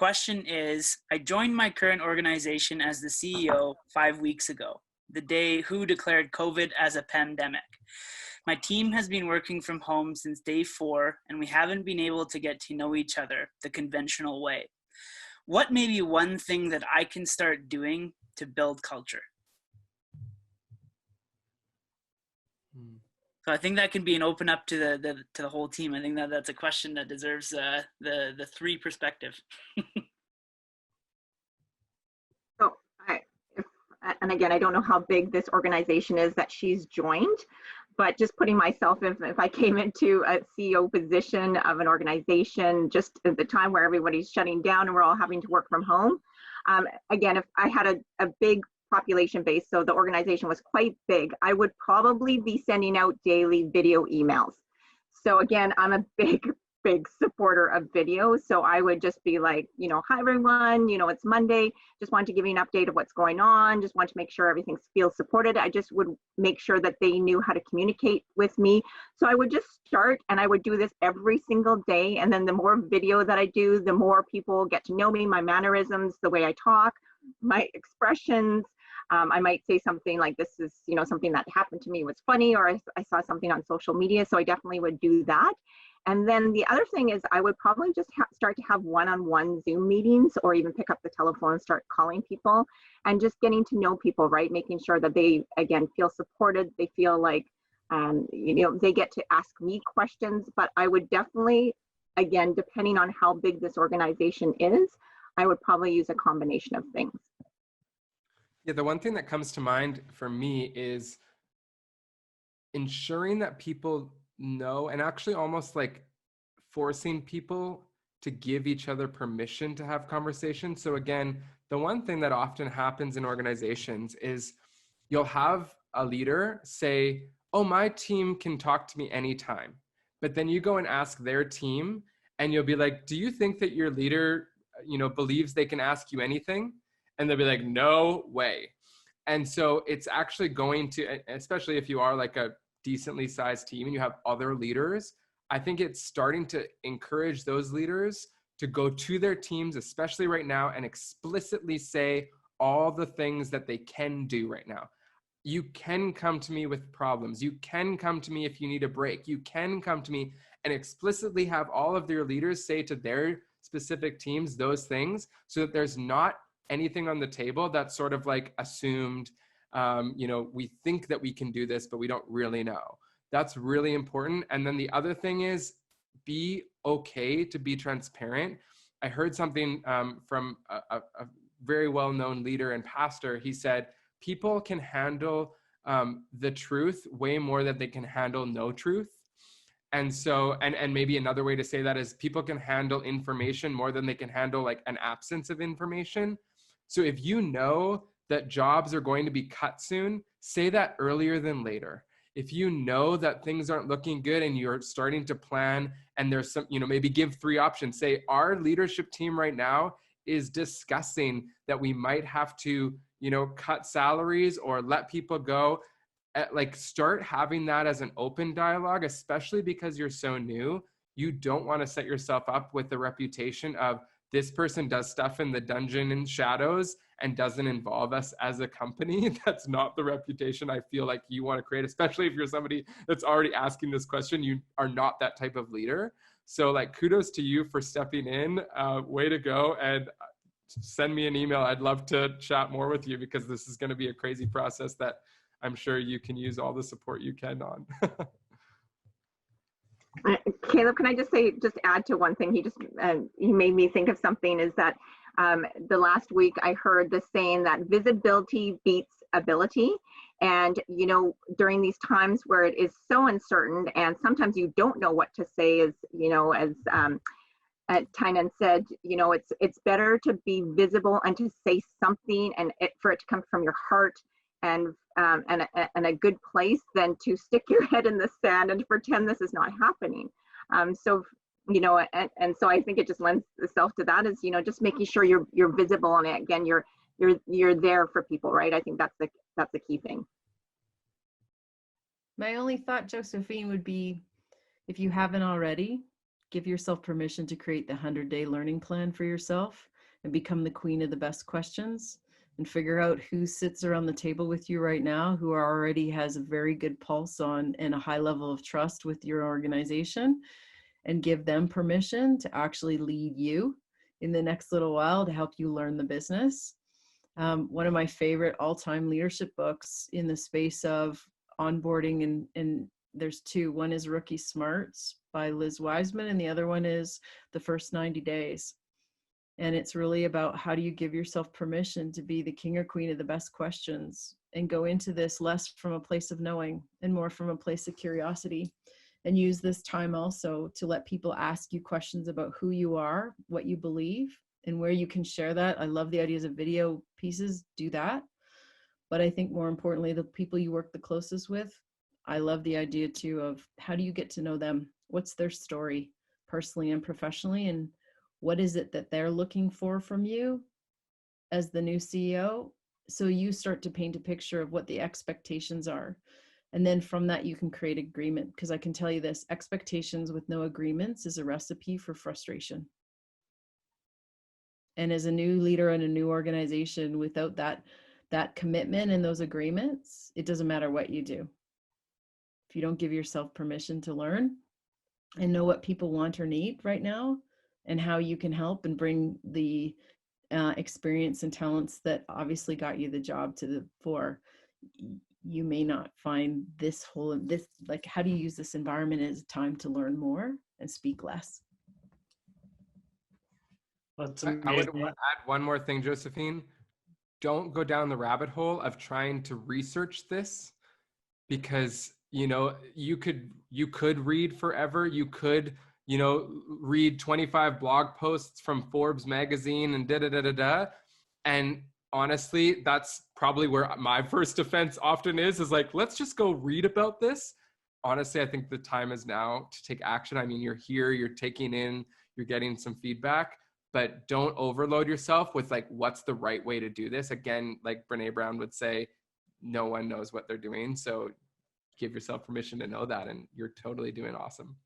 question is, I joined my current organization as the CEO 5 weeks ago, the day WHO declared COVID as a pandemic. My team has been working from home since day 4, and we haven't been able to get to know each other the conventional way. What may be one thing that I can start doing to build culture? So I think that can be an open up to the whole team. I think that's a question that deserves the three perspective. So and again, I don't know how big this organization is that she's joined, but just putting myself, if I came into a CEO position of an organization just at the time where everybody's shutting down and we're all having to work from home, again, if I had a big population base, so the organization was quite big, I would probably be sending out daily video emails. So again, I'm a big supporter of video. So I would just be like, hi everyone, it's Monday, just want to give you an update of what's going on, just want to make sure everything feels supported. I just would make sure that they knew how to communicate with me. So I would just start, and I would do this every single day. And then the more video that I do, the more people get to know me, my mannerisms, the way I talk, my expressions. I might say something like, this is, something that happened to me was funny, or I saw something on social media. So I definitely would do that. And then the other thing is I would probably just start to have one-on-one Zoom meetings, or even pick up the telephone and start calling people and just getting to know people, right? Making sure that they, again, feel supported. They feel like, they get to ask me questions. But I would definitely, again, depending on how big this organization is, I would probably use a combination of things. Yeah, the one thing that comes to mind for me is ensuring that people know, and actually almost like forcing people to give each other permission to have conversations. So again, the one thing that often happens in organizations is you'll have a leader say, oh, my team can talk to me anytime. But then you go and ask their team and you'll be like, do you think that your leader, believes they can ask you anything? And they'll be like, no way. And so it's actually going to, especially if you are like a decently sized team and you have other leaders, I think it's starting to encourage those leaders to go to their teams, especially right now, and explicitly say all the things that they can do right now. You can come to me with problems. You can come to me if you need a break. You can come to me, and explicitly have all of their leaders say to their specific teams those things, so that there's not anything on the table that's sort of like assumed, we think that we can do this, but we don't really know. That's really important. And then the other thing is, be okay to be transparent. I heard something from a very well-known leader and pastor. He said, people can handle the truth way more than they can handle no truth. And so, and maybe another way to say that is, people can handle information more than they can handle like an absence of information. So if you know that jobs are going to be cut soon, say that earlier than later. If you know that things aren't looking good and you're starting to plan, and there's some, maybe give 3 options. Say, our leadership team right now is discussing that we might have to, cut salaries or let people go. Like, start having that as an open dialogue, especially because you're so new. You don't want to set yourself up with the reputation of, this person does stuff in the dungeon and shadows and doesn't involve us as a company. That's not the reputation I feel like you want to create, especially if you're somebody that's already asking this question. You are not that type of leader. So like, kudos to you for stepping in. Way to go. And send me an email. I'd love to chat more with you, because this is going to be a crazy process that I'm sure you can use all the support you can on. Caleb, can I just add to one thing? He made me think of something, is that the last week I heard the saying that visibility beats ability. And, during these times where it is so uncertain, and sometimes you don't know what to say, as Tynan said, it's better to be visible and to say something, and for it to come from your heart and a good place, than to stick your head in the sand and pretend this is not happening. So I think it just lends itself to that, is, just making sure you're visible, and again, you're there for people, right? I think that's the key thing. My only thought, Josephine, would be, if you haven't already, give yourself permission to create the 100-day learning plan for yourself. and become the queen of the best questions, and figure out who sits around the table with you right now who already has a very good pulse on and a high level of trust with your organization, and give them permission to actually lead you in the next little while to help you learn the business. One of my favorite all-time leadership books in the space of onboarding, and there's two. One is Rookie Smarts by Liz Wiseman, and the other one is The First 90 Days. And it's really about how do you give yourself permission to be the king or queen of the best questions and go into this less from a place of knowing and more from a place of curiosity. And use this time also to let people ask you questions about who you are, what you believe, and where you can share that. I love the ideas of video pieces, do that. But I think more importantly, the people you work the closest with, I love the idea too of how do you get to know them? What's their story personally and professionally? And what is it that they're looking for from you as the new CEO? So you start to paint a picture of what the expectations are. And then from that, you can create agreement. Because I can tell you this, expectations with no agreements is a recipe for frustration. And as a new leader in a new organization, without that commitment and those agreements, it doesn't matter what you do. If you don't give yourself permission to learn and know what people want or need right now, and how you can help and bring the experience and talents that obviously got you the job to the fore, you may not find this like, how do you use this environment as time to learn more and speak less? That's I would amazing. add one more thing, Josephine. Don't go down the rabbit hole of trying to research this, because you could read forever. You could read 25 blog posts from Forbes magazine and da. And honestly, that's probably where my first defense often is like, let's just go read about this. Honestly, I think the time is now to take action. I mean, you're here, you're taking in, you're getting some feedback, but don't overload yourself with like, what's the right way to do this? Again, like Brene Brown would say, no one knows what they're doing. So give yourself permission to know that, and you're totally doing awesome.